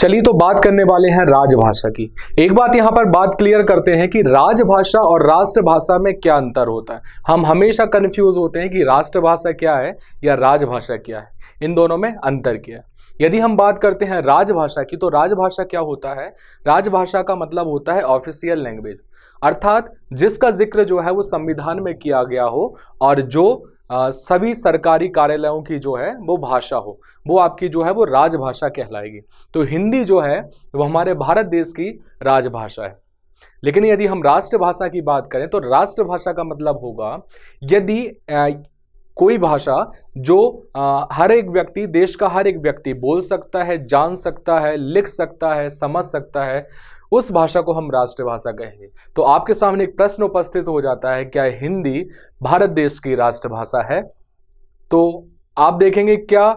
चलिए तो बात करने वाले हैं राजभाषा की। एक बात यहां पर बात क्लियर करते हैं कि राजभाषा और राष्ट्रभाषा में क्या अंतर होता है। हम हमेशा कंफ्यूज होते हैं कि राष्ट्रभाषा क्या है या राजभाषा क्या है, इन दोनों में अंतर क्या है। यदि हम बात करते हैं राजभाषा की, तो राजभाषा क्या होता है? राजभाषा का मतलब होता है ऑफिशियल लैंग्वेज, अर्थात जिसका जिक्र जो है वो संविधान में किया गया हो और जो सभी सरकारी कार्यालयों की जो है वो भाषा हो, वो आपकी जो है वो राजभाषा कहलाएगी। तो हिंदी जो है वो हमारे भारत देश की राजभाषा है। लेकिन यदि हम राष्ट्रभाषा की बात करें तो राष्ट्रभाषा का मतलब होगा यदि कोई भाषा जो हर एक व्यक्ति, देश का हर एक व्यक्ति बोल सकता है, जान सकता है, लिख सकता है, समझ सकता है, उस भाषा को हम राष्ट्रभाषा कहेंगे। तो आपके सामने एक प्रश्न उपस्थित हो जाता है, क्या हिंदी भारत देश की राष्ट्रभाषा है? तो आप देखेंगे क्या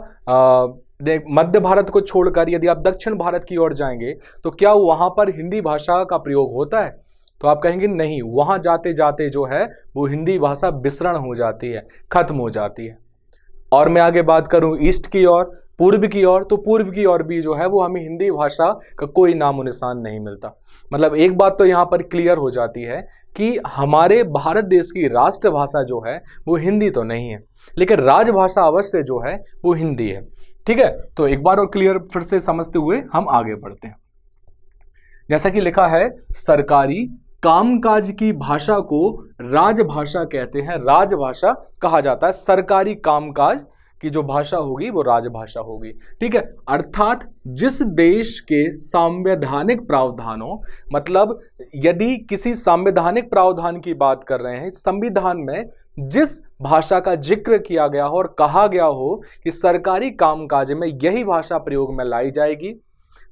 मध्य भारत को छोड़कर यदि आप दक्षिण भारत की ओर जाएंगे तो क्या वहां पर हिंदी भाषा का प्रयोग होता है? तो आप कहेंगे नहीं, वहां जाते जाते जो है वो हिंदी भाषा विसरण हो जाती है, खत्म हो जाती है। और मैं आगे बात करूं ईस्ट की ओर, पूर्व की ओर, तो पूर्व की ओर भी जो है वो हमें हिंदी भाषा का कोई नामो निशान नहीं मिलता। मतलब एक बात तो यहाँ पर क्लियर हो जाती है कि हमारे भारत देश की राष्ट्रभाषा जो है वो हिंदी तो नहीं है, लेकिन राजभाषा अवश्य जो है वो हिंदी है। ठीक है, तो एक बार और क्लियर फिर से समझते हुए हम आगे बढ़ते हैं। जैसा कि लिखा है, सरकारी कामकाज की भाषा को राजभाषा कहते हैं, राजभाषा कहा जाता है। सरकारी कामकाज की जो भाषा होगी वो राजभाषा होगी। ठीक है, अर्थात जिस देश के संवैधानिक प्रावधानों, मतलब यदि किसी संवैधानिक प्रावधान की बात कर रहे हैं, संविधान में जिस भाषा का जिक्र किया गया हो और कहा गया हो कि सरकारी कामकाज में यही भाषा प्रयोग में लाई जाएगी,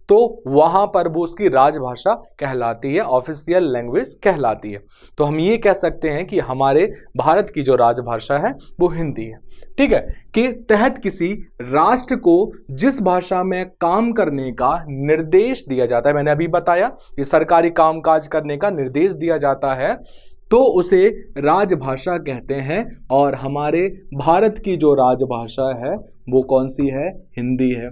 तो वहां पर वो उसकी राजभाषा कहलाती है, ऑफिशियल लैंग्वेज कहलाती है। तो हम ये कह सकते हैं कि हमारे भारत की जो राजभाषा है वो हिंदी है। ठीक है, कि तहत किसी राष्ट्र को जिस भाषा में काम करने का निर्देश दिया जाता है, मैंने अभी बताया कि सरकारी कामकाज करने का निर्देश दिया जाता है, तो उसे राजभाषा कहते हैं। और हमारे भारत की जो राजभाषा है वो कौन सी है? हिंदी है।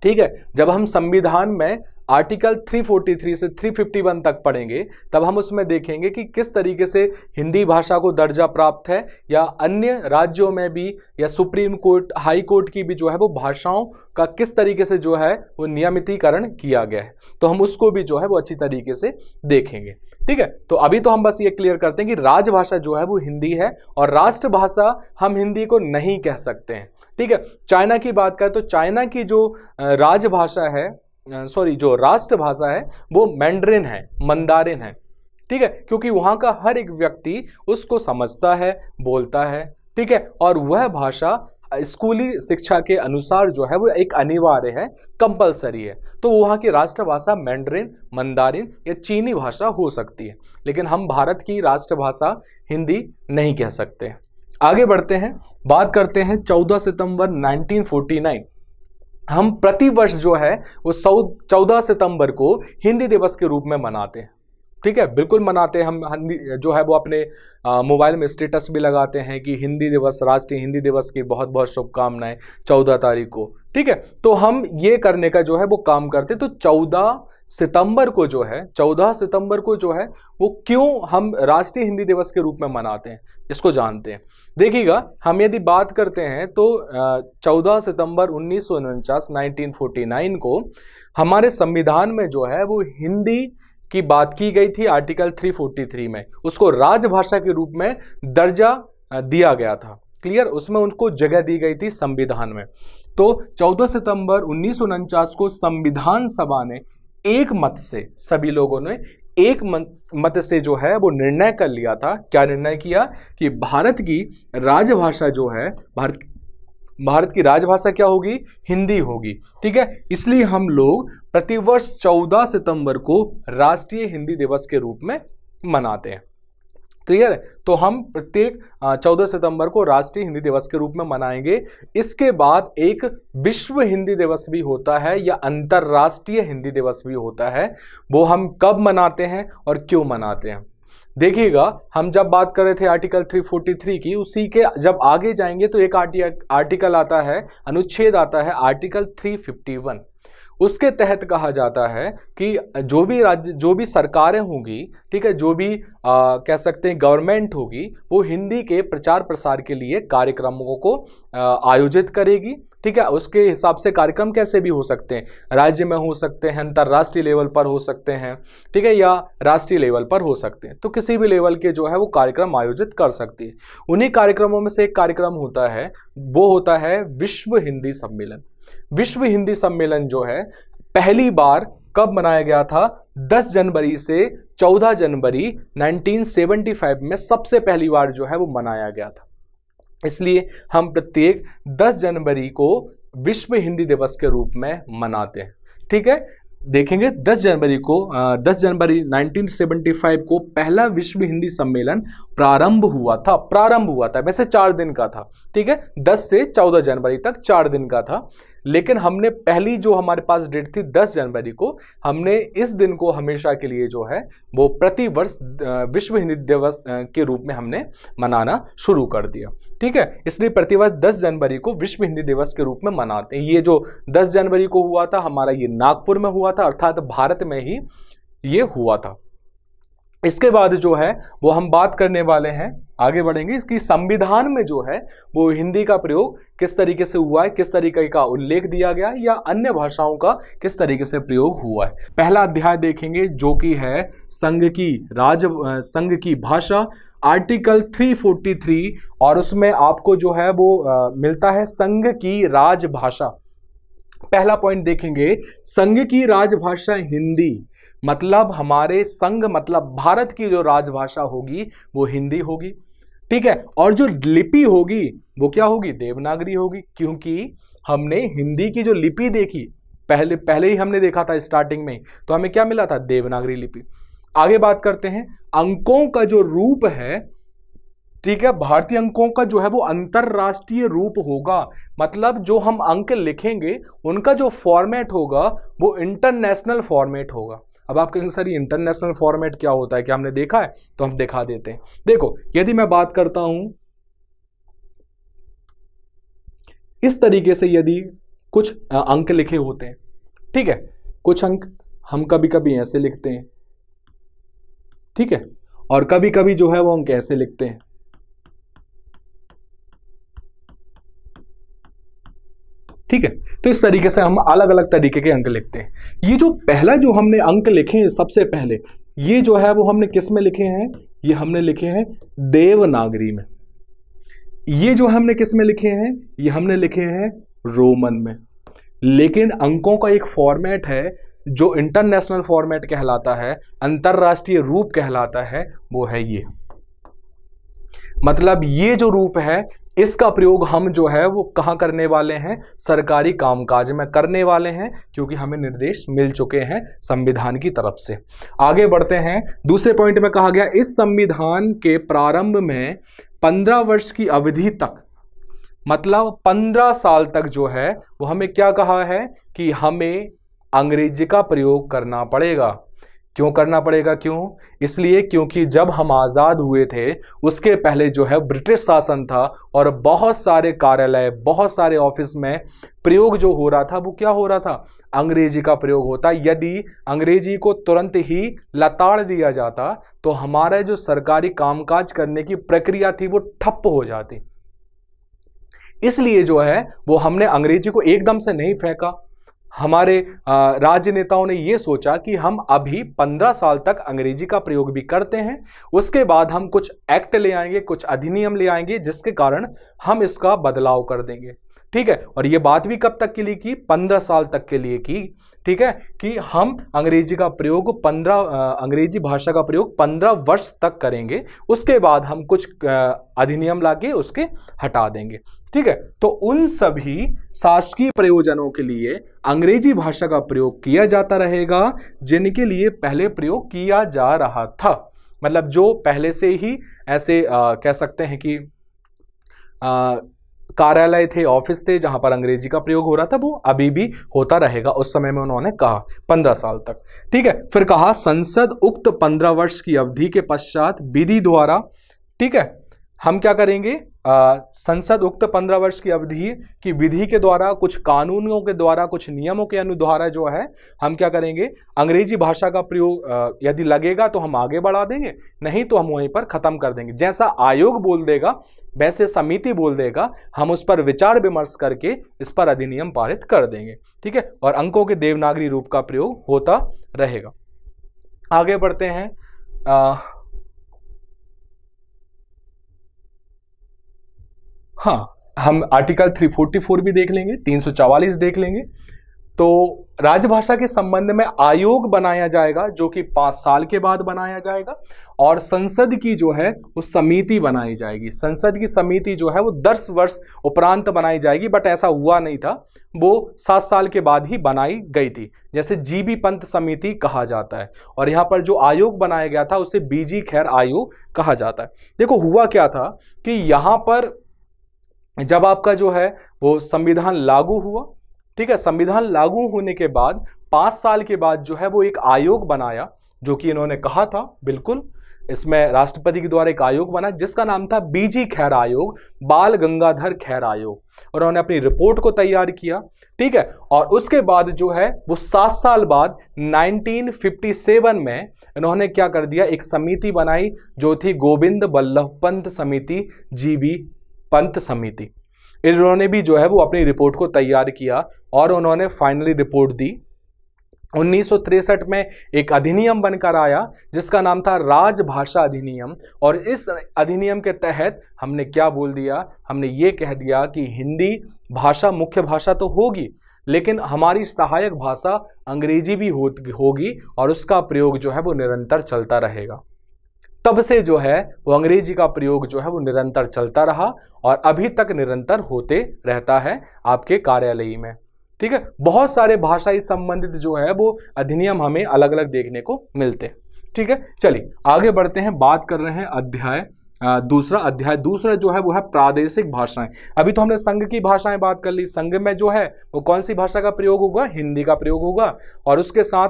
ठीक है, जब हम संविधान में आर्टिकल 343 से 351 तक पढ़ेंगे तब हम उसमें देखेंगे कि किस तरीके से हिंदी भाषा को दर्जा प्राप्त है, या अन्य राज्यों में भी, या सुप्रीम कोर्ट, हाई कोर्ट की भी जो है वो भाषाओं का किस तरीके से जो है वो नियमितीकरण किया गया है। तो हम उसको भी जो है वो अच्छी तरीके से देखेंगे। ठीक है, तो अभी तो हम बस ये क्लियर करते हैं कि राजभाषा जो है वो हिंदी है और राष्ट्रभाषा हम हिंदी को नहीं कह सकते हैं। ठीक है, चाइना की बात करें तो चाइना की जो राजभाषा है, जो राष्ट्रभाषा है वो मैंड्रिन है, मंदारिन है। ठीक है, क्योंकि वहां का हर एक व्यक्ति उसको समझता है, बोलता है। ठीक है, और वह भाषा स्कूली शिक्षा के अनुसार जो है वो एक अनिवार्य है, कंपलसरी है। तो वहां की राष्ट्रभाषा मैंड्रिन, मंदारिन या चीनी भाषा हो सकती है, लेकिन हम भारत की राष्ट्रभाषा हिंदी नहीं कह सकते। आगे बढ़ते हैं, बात करते हैं 14 सितंबर 1949। हम प्रतिवर्ष जो है वो 14 सितंबर को हिंदी दिवस के रूप में मनाते हैं। ठीक है, बिल्कुल मनाते हैं। हम हिंदी जो है वो अपने मोबाइल में स्टेटस भी लगाते हैं कि हिंदी दिवस, राष्ट्रीय हिंदी दिवस की बहुत बहुत शुभकामनाएं 14 तारीख को। ठीक है, तो हम ये करने का जो है वो काम करते हैं। तो 14 सितंबर को जो है, 14 सितंबर को जो है वो क्यों हम राष्ट्रीय हिंदी दिवस के रूप में मनाते हैं, इसको जानते हैं। देखिएगा, हम यदि बात करते हैं तो 14 सितंबर 1949 को हमारे संविधान में जो है वो हिंदी की बात की गई थी। आर्टिकल 343 में उसको राजभाषा के रूप में दर्जा दिया गया था। क्लियर, उसमें उनको जगह दी गई थी संविधान में। तो 14 सितंबर 1949 को संविधान सभा ने एक मत से, सभी लोगों ने एक मत से जो है वो निर्णय कर लिया था। क्या निर्णय किया? कि भारत की राजभाषा जो है, भारत की राजभाषा क्या होगी? हिंदी होगी। ठीक है, इसलिए हम लोग प्रतिवर्ष 14 सितंबर को राष्ट्रीय हिंदी दिवस के रूप में मनाते हैं। क्लियर है, तो हम प्रत्येक 14 सितंबर को राष्ट्रीय हिंदी दिवस के रूप में मनाएंगे। इसके बाद एक विश्व हिंदी दिवस भी होता है या अंतर्राष्ट्रीय हिंदी दिवस भी होता है। वो हम कब मनाते हैं और क्यों मनाते हैं? देखिएगा, हम जब बात कर रहे थे आर्टिकल 343 की, उसी के जब आगे जाएंगे तो एक आर्टिकल आता है, अनुच्छेद आता है आर्टिकल 351। उसके तहत कहा जाता है कि जो भी राज्य, जो भी सरकारें होंगी, ठीक है, जो भी कह सकते हैं गवर्नमेंट होगी, वो हिंदी के प्रचार प्रसार के लिए कार्यक्रमों को आयोजित करेगी। ठीक है, उसके हिसाब से कार्यक्रम कैसे भी हो सकते हैं, राज्य में हो सकते हैं, अंतर्राष्ट्रीय लेवल पर हो सकते हैं, ठीक है, या राष्ट्रीय लेवल पर हो सकते हैं। तो किसी भी लेवल के जो है वो कार्यक्रम आयोजित कर सकती है। उन्हीं कार्यक्रमों में से एक कार्यक्रम होता है, वो होता है विश्व हिंदी सम्मेलन। विश्व हिंदी सम्मेलन जो है पहली बार कब मनाया गया था? 10 जनवरी से 14 जनवरी 1975 में सबसे पहली बार जो है वो मनाया गया था। इसलिए हम प्रत्येक 10 जनवरी को विश्व हिंदी दिवस के रूप में मनाते हैं। ठीक है, देखेंगे 10 जनवरी को 10 जनवरी 1975 को पहला विश्व हिंदी सम्मेलन प्रारंभ हुआ था। वैसे 4 दिन का था, ठीक है, 10 से 14 जनवरी तक 4 दिन का था, लेकिन हमने पहली जो हमारे पास डेट थी 10 जनवरी को, हमने इस दिन को हमेशा के लिए जो है वो प्रतिवर्ष विश्व हिंदी दिवस के रूप में हमने मनाना शुरू कर दिया। ठीक है, इसलिए प्रतिवर्ष 10 जनवरी को विश्व हिंदी दिवस के रूप में मनाते हैं। ये जो 10 जनवरी को हुआ था हमारा, ये नागपुर में हुआ था, अर्थात भारत में ही ये हुआ था। इसके बाद जो है वो हम बात करने वाले हैं, आगे बढ़ेंगे, इसकी संविधान में जो है वो हिंदी का प्रयोग किस तरीके से हुआ है, किस तरीके का उल्लेख दिया गया या अन्य भाषाओं का किस तरीके से प्रयोग हुआ है। पहला अध्याय देखेंगे जो कि है संघ की भाषा, आर्टिकल 343, और उसमें आपको जो है वो मिलता है संघ की राजभाषा। पहला पॉइंट देखेंगे, संघ की राजभाषा हिंदी, मतलब हमारे संघ मतलब भारत की जो राजभाषा होगी वो हिंदी होगी। ठीक है, और जो लिपि होगी वो क्या होगी? देवनागरी होगी, क्योंकि हमने हिंदी की जो लिपि देखी पहले ही हमने देखा था स्टार्टिंग में, तो हमें क्या मिला था? देवनागरी लिपि। आगे बात करते हैं, अंकों का जो रूप है, ठीक है, भारतीय अंकों का जो है वो अंतरराष्ट्रीय रूप होगा, मतलब जो हम अंक लिखेंगे उनका जो फॉर्मेट होगा वो इंटरनेशनल फॉर्मेट होगा। अब आप कहेंगे सर ये इंटरनेशनल फॉर्मेट क्या होता है, क्या हमने देखा है? तो हम दिखा देते हैं। देखो, यदि मैं बात करता हूं इस तरीके से, यदि कुछ अंक लिखे होते हैं, ठीक है, कुछ अंक हम कभी कभी ऐसे लिखते हैं, ठीक है, और कभी कभी जो है वो अंक ऐसे लिखते हैं। ठीक है, तो इस तरीके से हम अलग अलग तरीके के अंक लिखते हैं। ये जो पहला जो हमने अंक लिखे हैं सबसे पहले, ये जो है वो हमने किस में लिखे हैं? ये हमने लिखे हैं देवनागरी में। ये जो हमने किस में लिखे हैं? ये हमने लिखे हैं रोमन में। लेकिन अंकों का एक फॉर्मेट है जो इंटरनेशनल फॉर्मेट कहलाता है, अंतरराष्ट्रीय रूप कहलाता है, वो है ये। मतलब ये जो रूप है इसका प्रयोग हम जो है वो कहाँ करने वाले हैं? सरकारी कामकाज में करने वाले हैं, क्योंकि हमें निर्देश मिल चुके हैं संविधान की तरफ से। आगे बढ़ते हैं, दूसरे पॉइंट में कहा गया इस संविधान के प्रारंभ में 15 वर्ष की अवधि तक, मतलब 15 साल तक जो है वो हमें क्या कहा है कि हमें अंग्रेजी का प्रयोग करना पड़ेगा। क्यों करना पड़ेगा? क्यों? इसलिए क्योंकि जब हम आज़ाद हुए थे उसके पहले जो है ब्रिटिश शासन था, और बहुत सारे कार्यालय, बहुत सारे ऑफिस में प्रयोग जो हो रहा था वो क्या हो रहा था? अंग्रेजी का प्रयोग होता। यदि अंग्रेजी को तुरंत ही लताड़ दिया जाता तो हमारा जो सरकारी कामकाज करने की प्रक्रिया थी वो ठप हो जाती। इसलिए जो है वो हमने अंग्रेजी को एकदम से नहीं फेंका। हमारे राजनेताओं ने ये सोचा कि हम अभी 15 साल तक अंग्रेजी का प्रयोग भी करते हैं, उसके बाद हम कुछ एक्ट ले आएंगे, कुछ अधिनियम ले आएंगे जिसके कारण हम इसका बदलाव कर देंगे। ठीक है, और ये बात भी कब तक के लिए की? 15 साल तक के लिए की। ठीक है, कि हम अंग्रेजी का प्रयोग अंग्रेजी भाषा का प्रयोग 15 वर्ष तक करेंगे, उसके बाद हम कुछ अधिनियम लाके उसके हटा देंगे। ठीक है, तो उन सभी शासकीय प्रयोजनों के लिए अंग्रेजी भाषा का प्रयोग किया जाता रहेगा जिनके लिए पहले प्रयोग किया जा रहा था। मतलब जो पहले से ही ऐसे कह सकते हैं कि कार्यालय थे, ऑफिस थे जहां पर अंग्रेजी का प्रयोग हो रहा था, वो अभी भी होता रहेगा। उस समय में उन्होंने कहा 15 साल तक। ठीक है, फिर कहा संसद उक्त 15 वर्ष की अवधि के पश्चात विधि द्वारा, ठीक है, हम क्या करेंगे, संसद उक्त 15 वर्ष की अवधि की विधि के द्वारा, कुछ कानूनों के द्वारा, कुछ नियमों के अनुद्वारा जो है हम क्या करेंगे, अंग्रेजी भाषा का प्रयोग यदि लगेगा तो हम आगे बढ़ा देंगे, नहीं तो हम वहीं पर खत्म कर देंगे। जैसा आयोग बोल देगा वैसे समिति बोल देगा, हम उस पर विचार विमर्श करके इस पर अधिनियम पारित कर देंगे। ठीक है, और अंकों के देवनागरी रूप का प्रयोग होता रहेगा। आगे बढ़ते हैं। हाँ, हम आर्टिकल 344 भी देख लेंगे, 344 देख लेंगे। तो राजभाषा के संबंध में आयोग बनाया जाएगा जो कि 5 साल के बाद बनाया जाएगा, और संसद की जो है वो समिति बनाई जाएगी। संसद की समिति जो है वो 10 वर्ष उपरांत बनाई जाएगी, बट ऐसा हुआ नहीं था, वो 7 साल के बाद ही बनाई गई थी, जैसे जीबी पंत समिति कहा जाता है। और यहाँ पर जो आयोग बनाया गया था उसे बीजी खैर आयोग कहा जाता है। देखो हुआ क्या था कि यहाँ पर जब आपका जो है वो संविधान लागू हुआ, ठीक है, संविधान लागू होने के बाद 5 साल के बाद जो है वो एक आयोग बनाया, जो कि इन्होंने कहा था, बिल्कुल इसमें राष्ट्रपति के द्वारा एक आयोग बना जिसका नाम था बीजी खैर आयोग, बाल गंगाधर खैर आयोग, और उन्होंने अपनी रिपोर्ट को तैयार किया। ठीक है, और उसके बाद जो है वो 7 साल बाद 1957 में इन्होंने क्या कर दिया, एक समिति बनाई जो थी गोविंद बल्लभ पंत समिति, जीबी पंत समिति। इन्होंने भी जो है वो अपनी रिपोर्ट को तैयार किया और उन्होंने फाइनली रिपोर्ट दी। 1963 में एक अधिनियम बनकर आया जिसका नाम था राजभाषा अधिनियम, और इस अधिनियम के तहत हमने क्या बोल दिया, हमने ये कह दिया कि हिंदी भाषा मुख्य भाषा तो होगी, लेकिन हमारी सहायक भाषा अंग्रेजी भी होगी, और उसका प्रयोग जो है वो निरंतर चलता रहेगा। तब से जो है वो अंग्रेजी का प्रयोग जो है वो निरंतर चलता रहा और अभी तक निरंतर होते रहता है आपके कार्यालय में। ठीक है, बहुत सारे भाषाई संबंधित जो है वो अधिनियम हमें अलग अलग देखने को मिलते हैं। ठीक है, चलिए आगे बढ़ते हैं। बात कर रहे हैं अध्याय दूसरा जो है वो है प्रादेशिक भाषाएं। अभी तो हमने संघ की भाषाएं बात कर ली। संघ में जो है वो कौन सी भाषा का प्रयोग होगा, हिंदी का प्रयोग होगा, और उसके साथ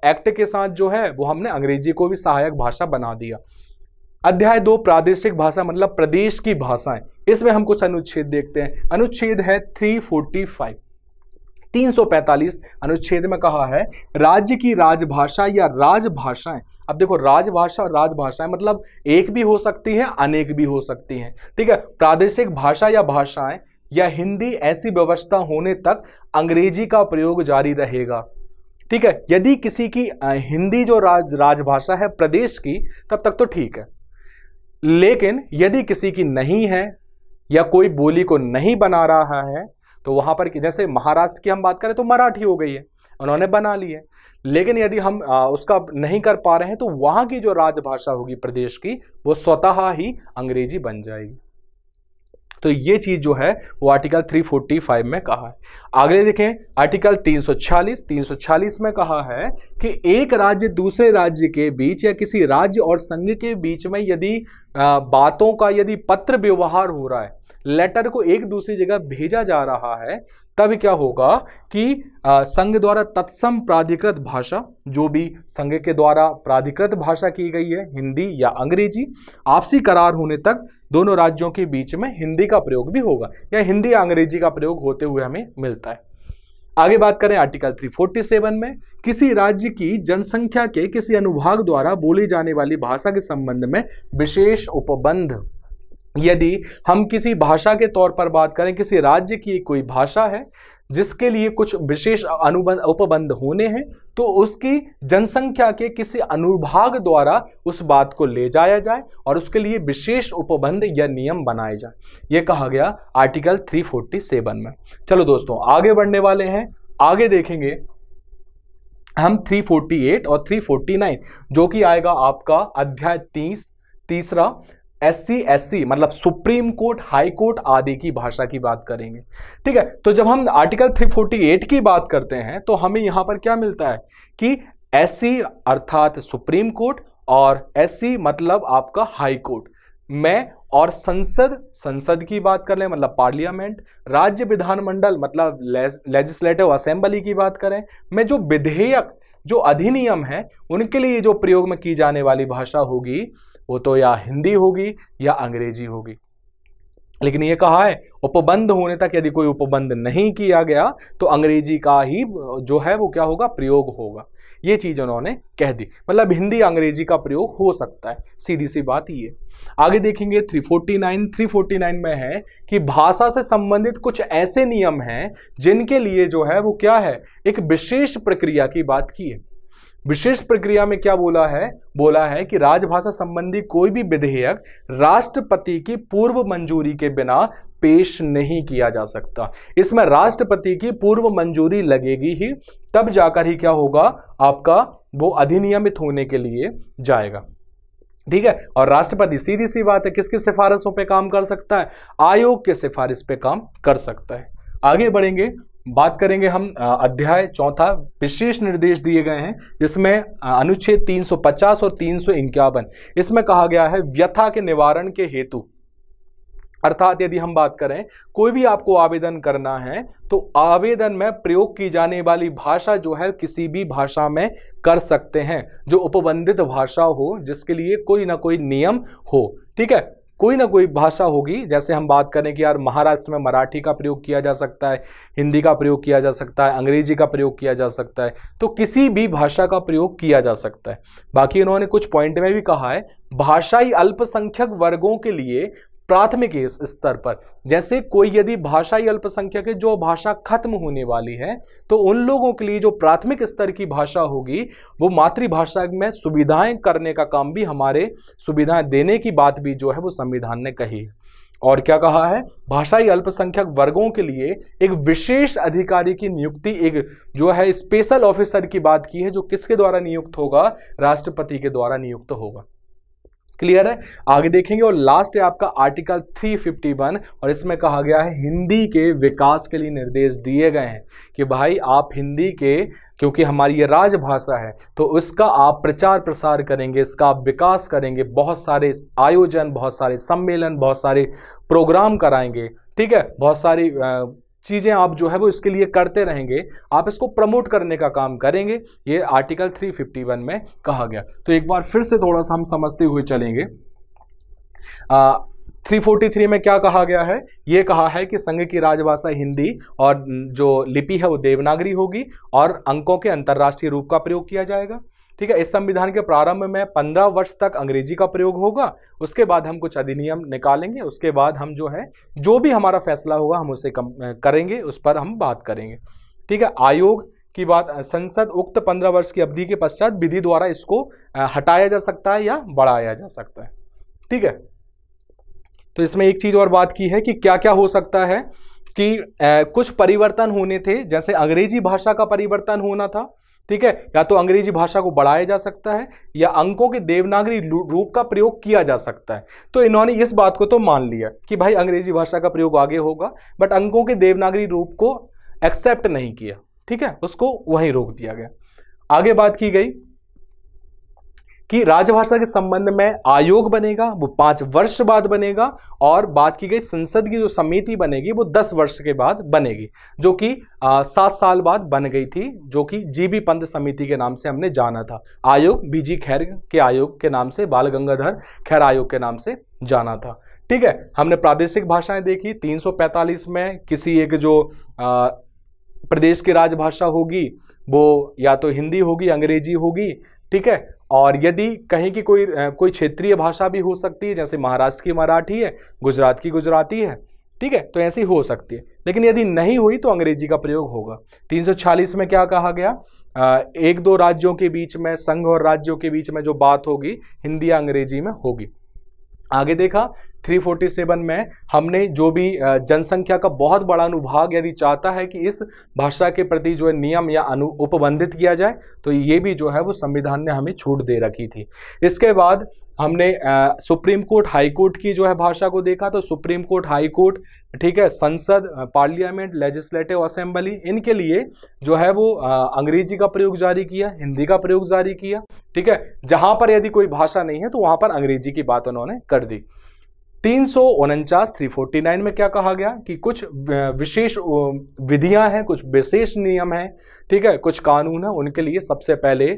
एक्ट के साथ जो है वो हमने अंग्रेजी को भी सहायक भाषा बना दिया। अध्याय 2 प्रादेशिक भाषा मतलब प्रदेश की भाषाएं। इसमें हम कुछ अनुच्छेद देखते हैं। अनुच्छेद है 345, 345 अनुच्छेद में कहा है राज्य की राजभाषा या राजभाषाएं। अब देखो राजभाषा और राजभाषाएं मतलब एक भी हो सकती है, अनेक भी हो सकती हैं। ठीक है, प्रादेशिक भाषा या भाषाएं या हिंदी ऐसी व्यवस्था होने तक अंग्रेजी का प्रयोग जारी रहेगा। ठीक है, यदि किसी की हिंदी जो राजभाषा है प्रदेश की तब तक तो ठीक है, लेकिन यदि किसी की नहीं है या कोई बोली को नहीं बना रहा है तो वहां पर जैसे महाराष्ट्र की हम बात करें तो मराठी हो गई है, उन्होंने बना ली है, लेकिन यदि हम उसका नहीं कर पा रहे हैं तो वहां की जो राजभाषा होगी प्रदेश की वो स्वतः ही अंग्रेजी बन जाएगी। तो ये चीज जो है वो आर्टिकल 345 में कहा है। आगे देखें आर्टिकल 346 में कहा है कि एक राज्य दूसरे राज्य के बीच या किसी राज्य और संघ के बीच में यदि बातों का यदि पत्र व्यवहार हो रहा है, लेटर को एक दूसरी जगह भेजा जा रहा है, तब क्या होगा कि संघ द्वारा तत्सम प्राधिकृत भाषा, जो भी संघ के द्वारा प्राधिकृत भाषा की गई है हिंदी या अंग्रेजी, आपसी करार होने तक दोनों राज्यों के बीच में हिंदी का प्रयोग भी होगा या हिंदी या अंग्रेजी का प्रयोग होते हुए हमें मिलता है। आगे बात करें आर्टिकल 347 में किसी राज्य की जनसंख्या के किसी अनुभाग द्वारा बोली जाने वाली भाषा के संबंध में विशेष उपबंध। यदि हम किसी भाषा के तौर पर बात करें, किसी राज्य की कोई भाषा है जिसके लिए कुछ विशेष उपबंध होने हैं, तो उसकी जनसंख्या के किसी अनुभाग द्वारा उस बात को ले जाया जाए और उसके लिए विशेष उपबंध या नियम बनाए जाए। यह कहा गया आर्टिकल 347 में। चलो दोस्तों आगे बढ़ने वाले हैं, आगे देखेंगे हम 348 और 349 जो कि आएगा आपका अध्याय 30 SC मतलब सुप्रीम कोर्ट, हाई कोर्ट आदि की भाषा की बात करेंगे। ठीक है, तो जब हम आर्टिकल 348 की बात करते हैं तो हमें यहां पर क्या मिलता है कि SC अर्थात सुप्रीम कोर्ट और SC मतलब आपका हाई कोर्ट में, और संसद की बात कर लें मतलब पार्लियामेंट, राज्य विधानमंडल मतलब लेजिस्लेटिव असेंबली की बात करें में जो विधेयक जो अधिनियम है उनके लिए जो प्रयोग में की जाने वाली भाषा होगी वो तो या हिंदी होगी या अंग्रेजी होगी। लेकिन ये कहा है उपबंध होने तक यदि कोई उपबंध नहीं किया गया तो अंग्रेजी का ही जो है वो क्या होगा, प्रयोग होगा। ये चीज उन्होंने कह दी, मतलब हिंदी अंग्रेजी का प्रयोग हो सकता है, सीधी सी बात ये। आगे देखेंगे 349 में है कि भाषा से संबंधित कुछ ऐसे नियम हैं जिनके लिए जो है वो क्या है, एक विशेष प्रक्रिया की बात की है। विशेष प्रक्रिया में क्या बोला है कि राजभाषा संबंधी कोई भी विधेयक राष्ट्रपति की पूर्व मंजूरी के बिना पेश नहीं किया जा सकता। इसमें राष्ट्रपति की पूर्व मंजूरी लगेगी ही, तब जाकर ही क्या होगा, आपका वो अधिनियमित होने के लिए जाएगा। ठीक है, और राष्ट्रपति सीधी सी बात है किसकी सिफारिशों पे काम कर सकता है, आयोग के सिफारिश पे काम कर सकता है। आगे बढ़ेंगे, बात करेंगे हम अध्याय 4 विशेष निर्देश दिए गए हैं, जिसमें अनुच्छेद 350 और 351 इसमें कहा गया है व्यथा के निवारण के हेतु, अर्थात यदि हम बात करें कोई भी आपको आवेदन करना है तो आवेदन में प्रयोग की जाने वाली भाषा जो है किसी भी भाषा में कर सकते हैं जो उपबंधित भाषा हो, जिसके लिए कोई ना कोई नियम हो। ठीक है, कोई ना कोई भाषा होगी, जैसे हम बात करें कि यार महाराष्ट्र में मराठी का प्रयोग किया जा सकता है, हिंदी का प्रयोग किया जा सकता है, अंग्रेजी का प्रयोग किया जा सकता है, तो किसी भी भाषा का प्रयोग किया जा सकता है। बाकी इन्होंने कुछ पॉइंट में भी कहा है भाषाई अल्पसंख्यक वर्गों के लिए प्राथमिक स्तर पर, जैसे कोई यदि भाषाई अल्पसंख्यक है जो भाषा खत्म होने वाली है तो उन लोगों के लिए जो प्राथमिक स्तर की भाषा होगी वो मातृभाषा में सुविधाएं करने का काम भी, हमारे सुविधाएं देने की बात भी जो है वो संविधान ने कही है। और क्या कहा है, भाषाई अल्पसंख्यक वर्गों के लिए एक विशेष अधिकारी की नियुक्ति, एक जो है स्पेशल ऑफिसर की बात की है, जो किसके द्वारा नियुक्त होगा, राष्ट्रपति के द्वारा नियुक्त होगा। क्लियर है। आगे देखेंगे और लास्ट है आपका आर्टिकल 351, और इसमें कहा गया है हिंदी के विकास के लिए निर्देश दिए गए हैं कि भाई आप हिंदी के, क्योंकि हमारी ये राजभाषा है तो उसका आप प्रचार प्रसार करेंगे, इसका आप विकास करेंगे, बहुत सारे आयोजन, बहुत सारे सम्मेलन, बहुत सारे प्रोग्राम कराएंगे। ठीक है, बहुत सारी चीजें आप जो है वो इसके लिए करते रहेंगे, आप इसको प्रमोट करने का काम करेंगे, ये आर्टिकल 351 में कहा गया। तो एक बार फिर से थोड़ा सा हम समझते हुए चलेंगे। 343 में क्या कहा गया है, ये कहा है कि संघ की राजभाषा हिंदी और जो लिपि है वो देवनागरी होगी और अंकों के अंतर्राष्ट्रीय रूप का प्रयोग किया जाएगा। ठीक है, इस संविधान के प्रारंभ में 15 वर्ष तक अंग्रेजी का प्रयोग होगा, उसके बाद हम कुछ अधिनियम निकालेंगे, उसके बाद हम जो है जो भी हमारा फैसला होगा हम उसे करेंगे, उस पर हम बात करेंगे। ठीक है, आयोग की बात, संसद उक्त 15 वर्ष की अवधि के पश्चात विधि द्वारा इसको हटाया जा सकता है या बढ़ाया जा सकता है। ठीक है, तो इसमें एक चीज और बात की है कि क्या क्या हो सकता है कि कुछ परिवर्तन होने थे, जैसे अंग्रेजी भाषा का परिवर्तन होना था। ठीक है, या तो अंग्रेजी भाषा को बढ़ाया जा सकता है या अंकों के देवनागरी रूप का प्रयोग किया जा सकता है। तो इन्होंने इस बात को तो मान लिया कि भाई अंग्रेजी भाषा का प्रयोग आगे होगा, बट अंकों के देवनागरी रूप को एक्सेप्ट नहीं किया। ठीक है, उसको वहीं रोक दिया गया। आगे बात की गई कि राजभाषा के संबंध में आयोग बनेगा, वो 5 वर्ष बाद बनेगा, और बात की गई संसद की जो समिति बनेगी वो 10 वर्ष के बाद बनेगी, जो कि 7 साल बाद बन गई थी, जो कि जीबी पंत समिति के नाम से हमने जाना था। आयोग बीजी खैर के आयोग के नाम से, बाल गंगाधर खैर आयोग के नाम से जाना था। ठीक है, हमने प्रादेशिक भाषाएं देखी। 345 में किसी एक जो प्रदेश की राजभाषा होगी वो या तो हिंदी होगी, अंग्रेजी होगी। ठीक है, और यदि कहीं की कोई क्षेत्रीय भाषा भी हो सकती है, जैसे महाराष्ट्र की मराठी है, गुजरात की गुजराती है। ठीक है, तो ऐसी हो सकती है, लेकिन यदि नहीं हुई तो अंग्रेजी का प्रयोग होगा। 346 में क्या कहा गया, 1-2 राज्यों के बीच में, संघ और राज्यों के बीच में जो बात होगी हिंदी या अंग्रेजी में होगी। आगे देखा 347 में हमने जो भी जनसंख्या का बहुत बड़ा अनुभाग यदि चाहता है कि इस भाषा के प्रति जो है नियम या उपबंधित किया जाए, तो ये भी जो है वो संविधान ने हमें छूट दे रखी थी। इसके बाद हमने सुप्रीम कोर्ट, हाई कोर्ट की जो है भाषा को देखा, तो सुप्रीम कोर्ट, हाई कोर्ट, ठीक है, संसद, पार्लियामेंट, लेजिस्लेटिव असेंबली, इनके लिए जो है वो अंग्रेजी का प्रयोग जारी किया, हिंदी का प्रयोग जारी किया। ठीक है, जहां पर यदि कोई भाषा नहीं है तो वहां पर अंग्रेजी की बात उन्होंने कर दी। 349 349 में क्या कहा गया कि कुछ विशेष विधियां हैं, कुछ विशेष नियम हैं, ठीक है, कुछ कानून है, उनके लिए सबसे पहले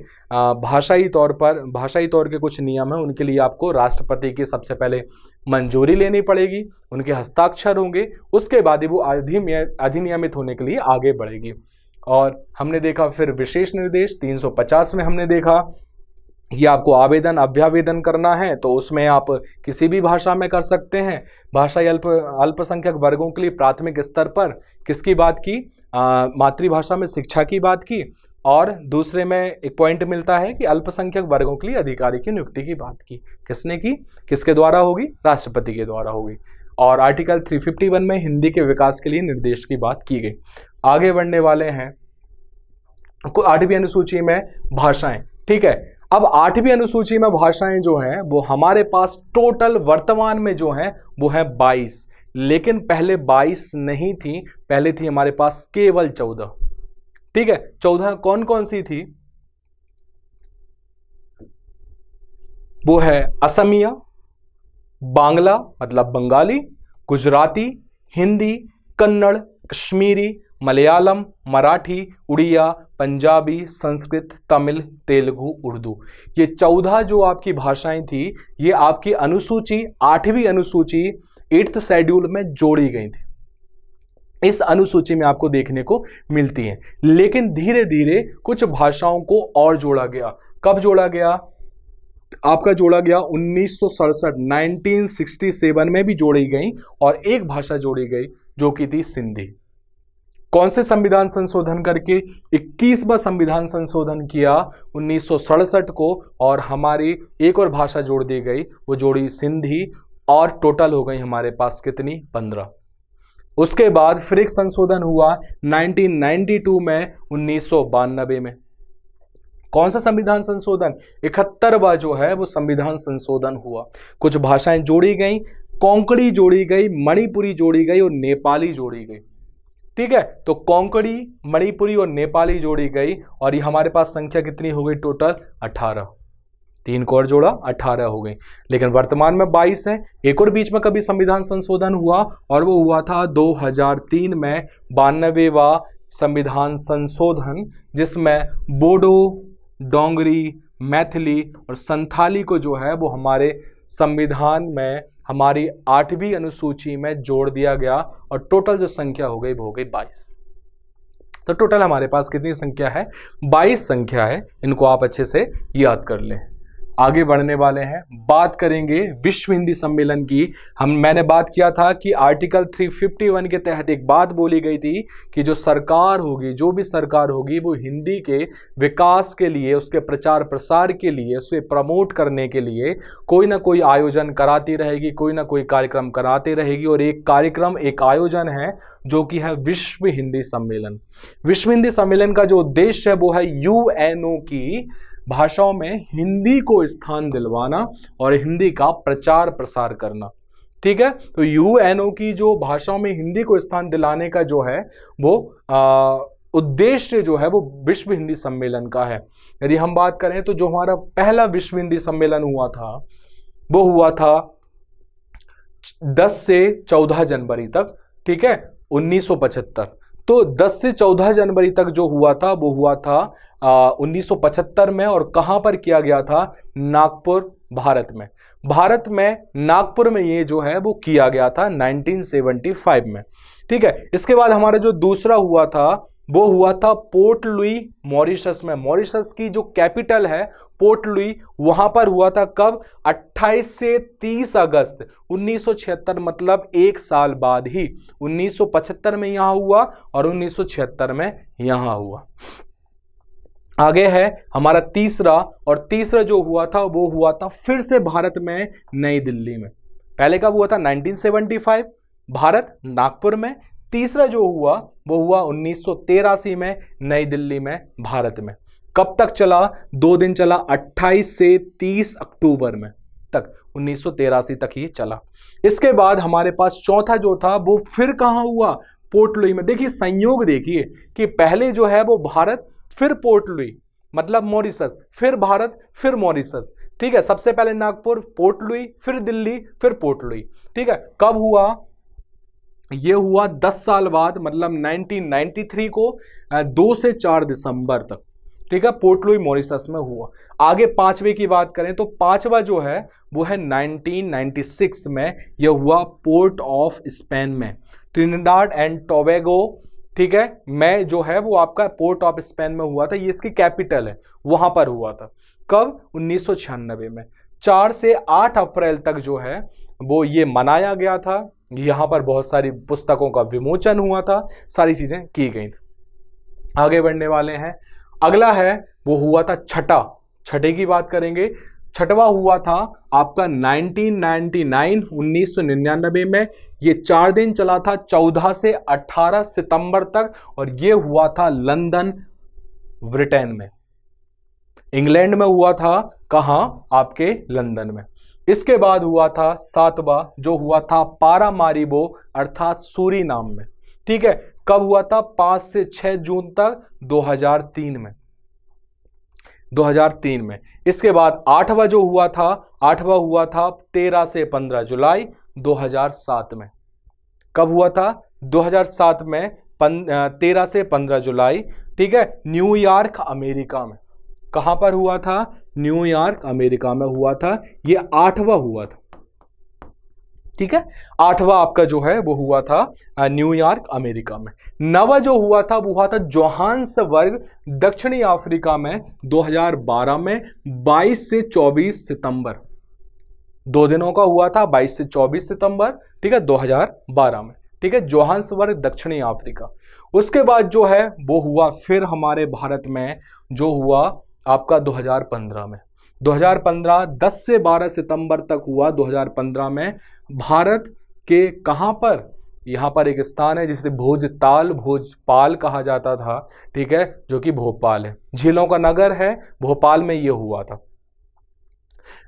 भाषाई तौर के कुछ नियम हैं, उनके लिए आपको राष्ट्रपति की सबसे पहले मंजूरी लेनी पड़ेगी, उनके हस्ताक्षर होंगे, उसके बाद ही वो अधिनियमित होने के लिए आगे बढ़ेगी। और हमने देखा फिर विशेष निर्देश 350 में हमने देखा कि आपको अभ्यावेदन करना है तो उसमें आप किसी भी भाषा में कर सकते हैं। भाषाई अल्पसंख्यक वर्गों के लिए प्राथमिक स्तर पर किसकी बात की, मातृभाषा में शिक्षा की बात की, और दूसरे में एक पॉइंट मिलता है कि अल्पसंख्यक वर्गों के लिए अधिकारी की नियुक्ति की बात की। किसने की, किसके द्वारा होगी, राष्ट्रपति के द्वारा होगी। और आर्टिकल 351 में हिंदी के विकास के लिए निर्देश की बात की गई। आगे बढ़ने वाले हैं 8वीं अनुसूची में भाषाएं, ठीक है। अब 8वीं अनुसूची में भाषाएं जो हैं वो हमारे पास टोटल वर्तमान में जो हैं वो है 22, लेकिन पहले 22 नहीं थी, पहले थी हमारे पास केवल 14, ठीक है। 14 कौन कौन सी थी, वो है असमिया, बांग्ला मतलब बंगाली, गुजराती, हिंदी, कन्नड़, कश्मीरी, मलयालम, मराठी, उड़िया, पंजाबी, संस्कृत, तमिल, तेलुगु, उर्दू। ये 14 जो आपकी भाषाएं थी ये आपकी अनुसूची 8वीं अनुसूची 8th शेड्यूल में जोड़ी गई थी। इस अनुसूची में आपको देखने को मिलती हैं, लेकिन धीरे धीरे कुछ भाषाओं को और जोड़ा गया। कब जोड़ा गया, आपका जोड़ा गया 1967 1967 में भी जोड़ी गई, और एक भाषा जोड़ी गई जो कि थी सिंधी। कौन से संविधान संशोधन करके, 21वां संविधान संशोधन किया 1967 को, और हमारी एक और भाषा जोड़ दी गई, वो जोड़ी सिंधी, और टोटल हो गई हमारे पास कितनी, 15। उसके बाद फिर एक संशोधन हुआ 1992 में, 1992 में। कौन सा संविधान संशोधन, 71वां जो है वो संविधान संशोधन हुआ। कुछ भाषाएं जोड़ी गई, कोंकणी जोड़ी गई, मणिपुरी जोड़ी गई और नेपाली जोड़ी गई, ठीक है। तो कोंकणी, मणिपुरी और नेपाली जोड़ी गई, और ये हमारे पास संख्या कितनी हो गई टोटल, 18। 3 को और जोड़ा 18 हो गई, लेकिन वर्तमान में 22 है। एक और बीच में कभी संविधान संशोधन हुआ, और वो हुआ था 2003 में 92वां संविधान संशोधन, जिसमें बोडो, डोंगरी, मैथिली और संथाली को जो है वो हमारे संविधान में हमारी 8वीं अनुसूची में जोड़ दिया गया, और टोटल जो संख्या हो गई वो हो गई 22। तो टोटल हमारे पास कितनी संख्या है, 22 संख्या है। इनको आप अच्छे से याद कर लें। आगे बढ़ने वाले हैं, बात करेंगे विश्व हिंदी सम्मेलन की। मैंने बात किया था कि आर्टिकल 351 के तहत एक बात बोली गई थी कि जो सरकार होगी, जो भी सरकार होगी, वो हिंदी के विकास के लिए, उसके प्रचार प्रसार के लिए, उसे प्रमोट करने के लिए कोई ना कोई आयोजन कराती रहेगी, कोई ना कोई कार्यक्रम कराती रहेगी। और एक कार्यक्रम, एक आयोजन है जो कि है विश्व हिंदी सम्मेलन। विश्व हिंदी सम्मेलन का जो उद्देश्य है वो है यूएनओ की भाषाओं में हिंदी को स्थान दिलवाना और हिंदी का प्रचार प्रसार करना, ठीक है। तो यूएनओ की जो भाषाओं में हिंदी को स्थान दिलाने का जो है वो उद्देश्य जो है वो विश्व हिंदी सम्मेलन का है। यदि हम बात करें तो जो हमारा पहला विश्व हिंदी सम्मेलन हुआ था वो हुआ था 10 से 14 जनवरी तक, ठीक है, 1975। तो 10 से 14 जनवरी तक जो हुआ था वो हुआ था 1975 में। और कहां पर किया गया था, नागपुर, भारत में। भारत में नागपुर में ये जो है वो किया गया था 1975 में, ठीक है। इसके बाद हमारा जो दूसरा हुआ था वो हुआ था पोर्ट लुई, मॉरिशस में। मॉरिशस की जो कैपिटल है पोर्ट लुई, वहां पर हुआ था कब, 28 से 30 अगस्त 1976, मतलब एक साल बाद ही 1975 में यहां हुआ और 1976 में यहां हुआ। आगे है हमारा तीसरा, और तीसरा जो हुआ था वो हुआ था फिर से भारत में, नई दिल्ली में। पहले कब हुआ था, 1975 भारत, नागपुर में। तीसरा जो हुआ वो हुआ 1983 में, नई दिल्ली में, भारत में। कब तक चला, 2 दिन चला, 28 से 30 अक्टूबर में तक, 1983 तक ये चला। इसके बाद हमारे पास चौथा जो था वो फिर कहां हुआ, पोर्ट लुई में। देखिए संयोग देखिए कि पहले जो है वो भारत, फिर पोर्ट लुई, मतलब मॉरिशस, फिर भारत, फिर मॉरिशस। ठीक है, सबसे पहले नागपुर, पोर्ट लुई, फिर दिल्ली, फिर पोर्ट लुई। ठीक है, कब हुआ? ये हुआ 10 साल बाद, मतलब 1993 को 2 से 4 दिसंबर तक। ठीक है, पोर्ट लुई मॉरिशस में हुआ। आगे पांचवे की बात करें तो पांचवा जो है वो है 1996 में, यह हुआ पोर्ट ऑफ स्पेन में, ट्रिनिडाड एंड टोबैगो। ठीक है, मैं जो है वो आपका पोर्ट ऑफ स्पेन में हुआ था, ये इसकी कैपिटल है, वहां पर हुआ था। कब? 1996 में। 4 से 8 अप्रैल तक जो है वो ये मनाया गया था। यहां पर बहुत सारी पुस्तकों का विमोचन हुआ था, सारी चीजें की गई थी। आगे बढ़ने वाले हैं। अगला है वो हुआ था छठे की बात करेंगे। छठवा हुआ था आपका 1999 में। ये 4 दिन चला था, 14 से 18 सितंबर तक, और ये हुआ था लंदन, ब्रिटेन में। इंग्लैंड में हुआ था, कहां? आपके लंदन में। इसके बाद हुआ था 7वां, जो हुआ था पारामारिबो अर्थात सूरीनाम में। ठीक है, कब हुआ था? 5 से 6 जून तक 2003 में। 2003 में। इसके बाद 8वां जो हुआ था, 8वां हुआ था 13 से 15 जुलाई 2007 में। कब हुआ था? 2007 में 13 से 15 जुलाई। ठीक है, न्यूयॉर्क अमेरिका में। कहां पर हुआ था? न्यूयॉर्क अमेरिका में हुआ था। ये 8वां हुआ था। ठीक है, 8वां आपका जो है वो हुआ था न्यूयॉर्क अमेरिका में। 9वां जो हुआ था वो हुआ था जोहान्सबर्ग, दक्षिणी अफ्रीका में 2012 में, 22 से 24 सितंबर। 2 दिनों का हुआ था, 22 से 24 सितंबर। ठीक है, 2012 में। ठीक है, जोहान्सबर्ग, दक्षिणी अफ्रीका। उसके बाद जो है वो हुआ फिर हमारे भारत में, जो हुआ आपका 2015 में। 2015 10 से 12 सितंबर तक हुआ। 2015 में भारत के कहां पर? यहां पर एक स्थान है जिसे भोजपाल कहा जाता था। ठीक है, जो कि भोपाल है, झीलों का नगर है, भोपाल में यह हुआ था।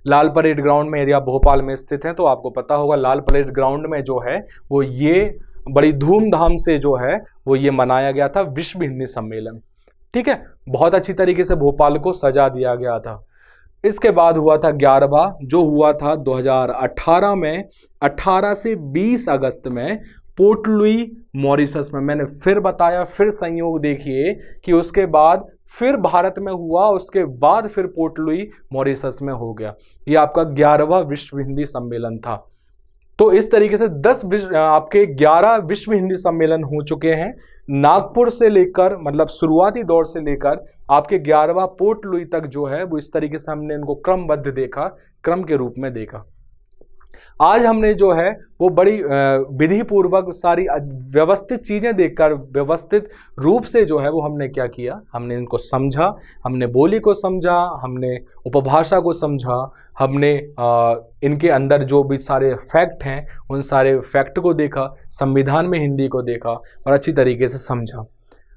लाल परेड ग्राउंड में, यदि आप भोपाल में स्थित हैं तो आपको पता होगा, लाल परेड ग्राउंड में जो है वो ये बड़ी धूमधाम से जो है वो ये मनाया गया था विश्व हिंदी सम्मेलन। ठीक है, बहुत अच्छी तरीके से भोपाल को सजा दिया गया था। इसके बाद हुआ था 11वां, जो हुआ था 2018 में, 18 से 20 अगस्त में, पोर्ट लुई मॉरिशस में। मैंने फिर बताया, फिर संयोग देखिए कि उसके बाद फिर भारत में हुआ, उसके बाद फिर पोर्ट लुई मॉरिशस में हो गया। ये आपका 11वां विश्व हिंदी सम्मेलन था। तो इस तरीके से 11 विश्व हिंदी सम्मेलन हो चुके हैं। नागपुर से लेकर, मतलब शुरुआती दौर से लेकर आपके 11वां पोर्ट लुई तक जो है वो इस तरीके से हमने इनको क्रमबद्ध देखा, क्रम के रूप में देखा। आज हमने जो है वो बड़ी विधि पूर्वक सारी व्यवस्थित चीजें देखकर, व्यवस्थित रूप से जो है वो हमने क्या किया, हमने इनको समझा, हमने बोली को समझा, हमने उपभाषा को समझा, हमने इनके अंदर जो भी सारे फैक्ट हैं उन सारे फैक्ट को देखा, संविधान में हिंदी को देखा और अच्छी तरीके से समझा।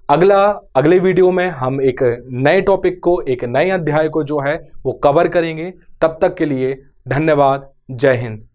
अगले वीडियो में हम एक नए टॉपिक को, एक नए अध्याय को जो है वो कवर करेंगे। तब तक के लिए धन्यवाद। जय हिंद।